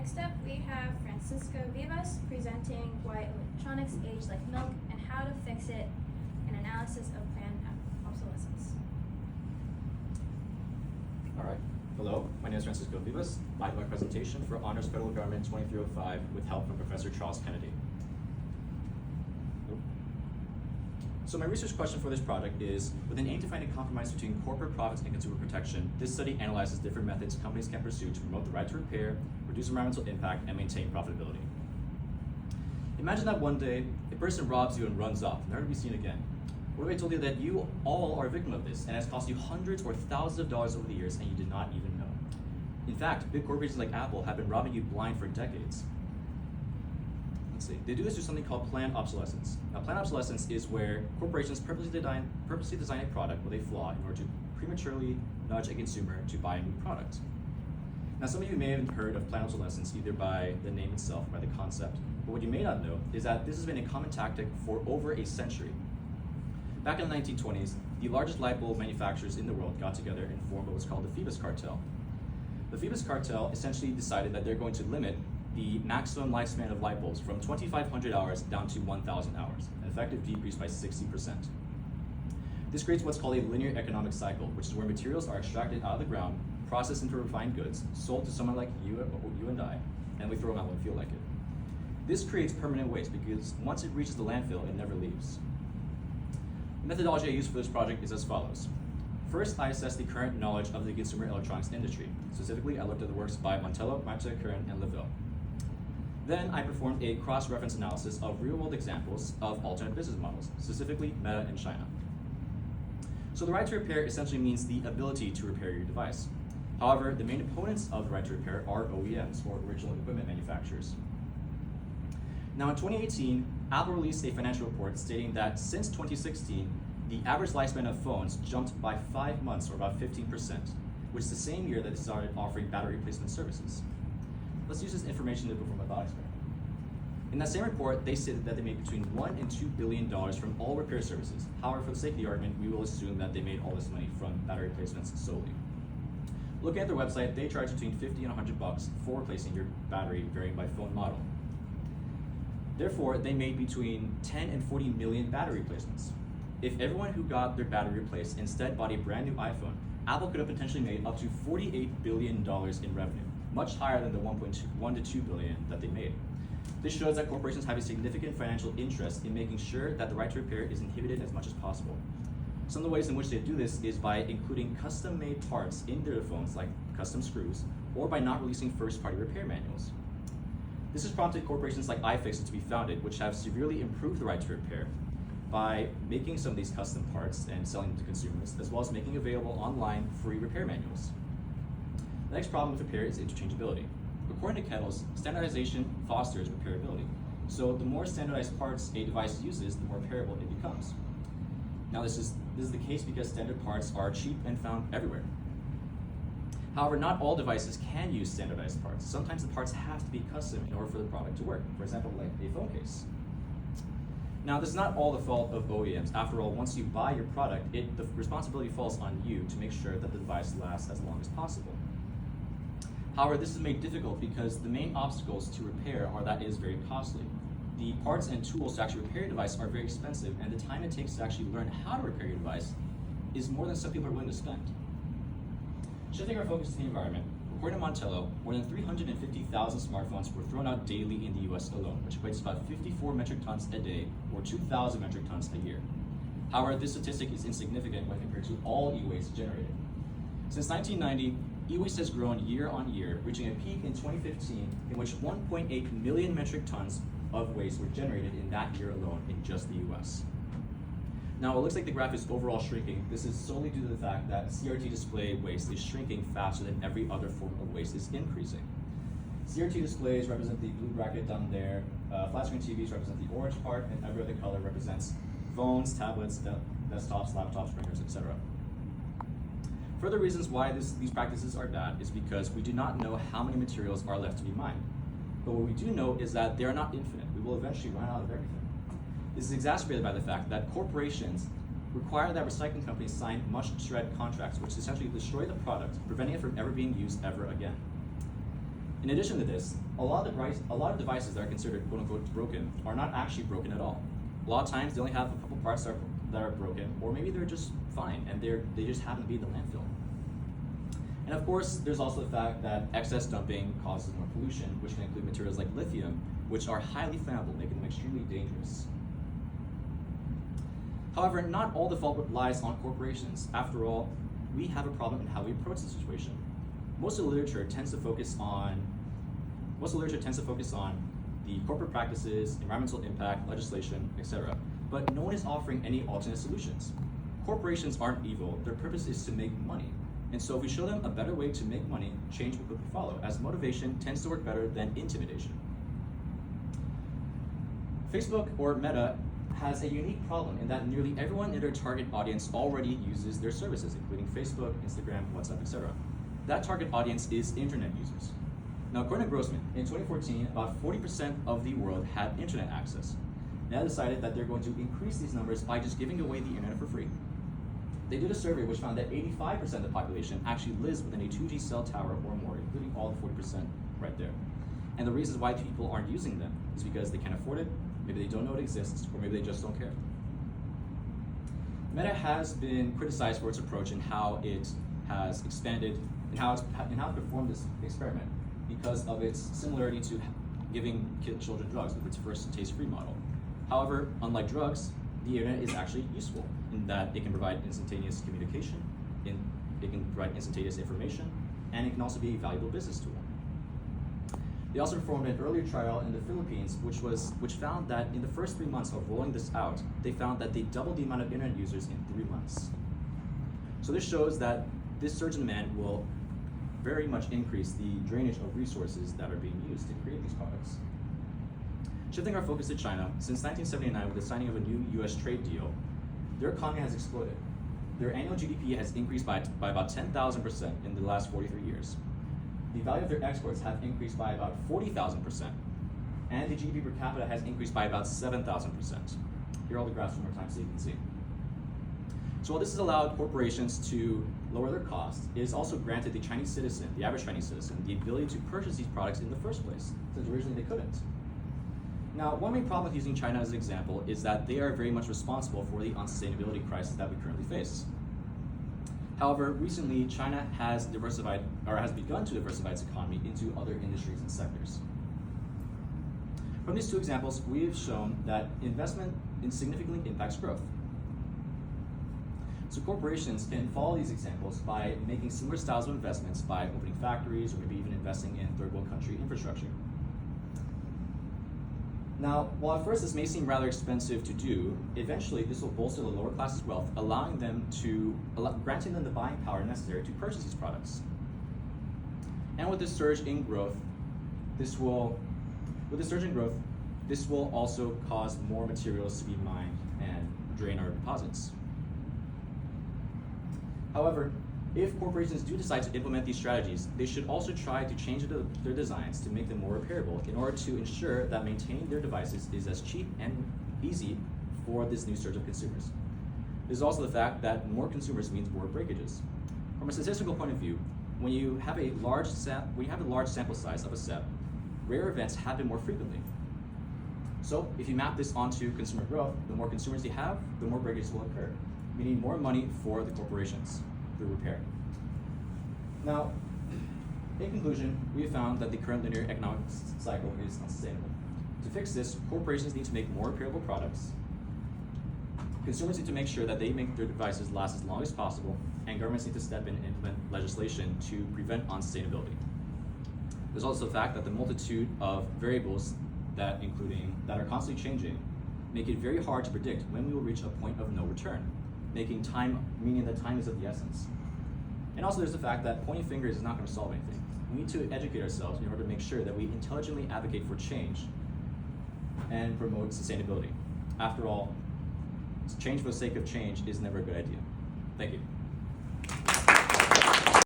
Next up, we have Francisco Vivas presenting why electronics age like milk and how to fix it, an analysis of planned obsolescence. All right. Hello, my name is Francisco Vivas. I have my presentation for Honors Federal Government 2305 with help from Professor Charles Kennedy. So my research question for this project is, with an aim to find a compromise between corporate profits and consumer protection, this study analyzes different methods companies can pursue to promote the right to repair, reduce environmental impact, and maintain profitability. Imagine that one day, a person robs you and runs off, never to be seen again. What if I told you that you all are a victim of this, and it's cost you hundreds or thousands of dollars over the years, and you did not even know? In fact, big corporations like Apple have been robbing you blind for decades. They do this through something called planned obsolescence. Now, planned obsolescence is where corporations purposely design a product with a flaw in order to prematurely nudge a consumer to buy a new product. Now, some of you may have heard of planned obsolescence either by the name itself or by the concept, but what you may not know is that this has been a common tactic for over a century. Back in the 1920s, the largest light bulb manufacturers in the world got together and formed what was called the Phoebus Cartel. The Phoebus Cartel essentially decided that they're going to limit the maximum lifespan of light bulbs from 2,500 hours down to 1,000 hours, an effective decrease by 60%. This creates what's called a linear economic cycle, which is where materials are extracted out of the ground, processed into refined goods, sold to someone like you and I, and we throw them out when we feel like it. This creates permanent waste because once it reaches the landfill, it never leaves. The methodology I used for this project is as follows. First, I assessed the current knowledge of the consumer electronics industry. Specifically, I looked at the works by Montello, Marta, Curran, and Leville. Then I performed a cross-reference analysis of real-world examples of alternate business models, specifically Meta and China. So the right to repair essentially means the ability to repair your device. However, the main opponents of the right to repair are OEMs, or original equipment manufacturers. Now in 2018, Apple released a financial report stating that since 2016, the average lifespan of phones jumped by 5 months, or about 15%, which is the same year that it started offering battery replacement services. Let's use this information to perform a thought experiment. In that same report, they stated that they made between $1 and $2 billion from all repair services. However, for the sake of the argument, we will assume that they made all this money from battery replacements solely. Looking at their website, they charge between $50 and $100 for replacing your battery, varying by phone model. Therefore, they made between 10 and 40 million battery replacements. If everyone who got their battery replaced instead bought a brand new iPhone, Apple could have potentially made up to $48 billion in revenue, much higher than the 1 to 2 billion that they made. This shows that corporations have a significant financial interest in making sure that the right to repair is inhibited as much as possible. Some of the ways in which they do this is by including custom-made parts in their phones, like custom screws, or by not releasing first-party repair manuals. This has prompted corporations like iFixit to be founded, which have severely improved the right to repair by making some of these custom parts and selling them to consumers, as well as making available online free repair manuals. The next problem with repair is interchangeability. According to Kettles, standardization fosters repairability. So the more standardized parts a device uses, the more repairable it becomes. Now this is the case because standard parts are cheap and found everywhere. However, not all devices can use standardized parts. Sometimes the parts have to be custom in order for the product to work. For example, like a phone case. Now, this is not all the fault of OEMs. After all, once you buy your product, the responsibility falls on you to make sure that the device lasts as long as possible. However, this is made difficult because the main obstacles to repair are that it is very costly. The parts and tools to actually repair your device are very expensive, and the time it takes to actually learn how to repair your device is more than some people are willing to spend. Shifting our focus to the environment, according to Montello, more than 350,000 smartphones were thrown out daily in the US alone, which equates to about 54 metric tons a day, or 2,000 metric tons a year. However, this statistic is insignificant when compared to all e-waste generated. Since 1990, e-waste has grown year on year, reaching a peak in 2015 in which 1.8 million metric tons of waste were generated in that year alone in just the US. Now, it looks like the graph is overall shrinking. This is solely due to the fact that CRT display waste is shrinking faster than every other form of waste is increasing. CRT displays represent the blue bracket down there, flat screen TVs represent the orange part, and every other color represents phones, tablets, desktops, laptops, printers, etc. Further reasons why these practices are bad is because we do not know how many materials are left to be mined. But what we do know is that they are not infinite. We will eventually run out of everything. This is exacerbated by the fact that corporations require that recycling companies sign must-shred contracts, which essentially destroy the product, preventing it from ever being used ever again. In addition to this, a lot of devices that are considered quote-unquote broken are not actually broken at all. A lot of times they only have a couple parts that are broken, or maybe they're just fine and they just happen to be in the landfill. And of course, there's also the fact that excess dumping causes more pollution, which can include materials like lithium, which are highly flammable, making them extremely dangerous. However, not all the fault lies on corporations. After all, we have a problem in how we approach the situation. Most of the literature tends to focus on the corporate practices, environmental impact, legislation, etc. But no one is offering any alternate solutions. Corporations aren't evil, their purpose is to make money. And so if we show them a better way to make money, change will quickly follow, as motivation tends to work better than intimidation. Facebook, or Meta, has a unique problem in that nearly everyone in their target audience already uses their services, including Facebook, Instagram, WhatsApp, etc. That target audience is internet users. Now, according to Grossman, in 2014, about 40% of the world had internet access. They decided that they're going to increase these numbers by just giving away the internet for free. They did a survey which found that 85% of the population actually lives within a 2G cell tower or more, including all the 40% right there. And the reasons why people aren't using them is because they can't afford it, maybe they don't know it exists, or maybe they just don't care. Meta has been criticized for its approach and how it has expanded and how it performed this experiment because of its similarity to giving children drugs with its first taste-free model. However, unlike drugs, the internet is actually useful in that it can provide instantaneous communication, it can provide instantaneous information, and it can also be a valuable business tool. They also performed an earlier trial in the Philippines, which found that in the first 3 months of rolling this out, they found that they doubled the amount of internet users in 3 months. So this shows that this surge in demand will very much increase the drainage of resources that are being used to create these products. Shifting our focus to China, since 1979 with the signing of a new US trade deal, their economy has exploded. Their annual GDP has increased by about 10,000% in the last 43 years. The value of their exports have increased by about 40,000%, and the GDP per capita has increased by about 7,000%. Here are all the graphs one more time so you can see. So while this has allowed corporations to lower their costs, it has also granted the Chinese citizen, the average Chinese citizen, the ability to purchase these products in the first place, since originally they couldn't. Now, one main problem with using China as an example is that they are very much responsible for the unsustainability crisis that we currently face. However, recently, China has begun to diversify its economy into other industries and sectors. From these two examples, we have shown that investment significantly impacts growth. So corporations can follow these examples by making similar styles of investments by opening factories or maybe even investing in third world country infrastructure. Now, while at first this may seem rather expensive to do, eventually this will bolster the lower class's wealth, granting them the buying power necessary to purchase these products. And with this surge in growth, this will also cause more materials to be mined and drain our deposits. However, if corporations do decide to implement these strategies, they should also try to change their designs to make them more repairable in order to ensure that maintaining their devices is as cheap and easy for this new surge of consumers. There's also the fact that more consumers means more breakages. From a statistical point of view, when you have a large sample size of a set, rare events happen more frequently. So if you map this onto consumer growth, the more consumers you have, the more breakages will occur, meaning more money for the corporations through repair. Now, in conclusion, we have found that the current linear economic cycle is unsustainable. To fix this, corporations need to make more repairable products, consumers need to make sure that they make their devices last as long as possible, and governments need to step in and implement legislation to prevent unsustainability. There's also the fact that the multitude of variables that are constantly changing make it very hard to predict when we will reach a point of no return, meaning that time is of the essence. And also there's the fact that pointing fingers is not going to solve anything. We need to educate ourselves in order to make sure that we intelligently advocate for change and promote sustainability. After all, change for the sake of change is never a good idea. Thank you.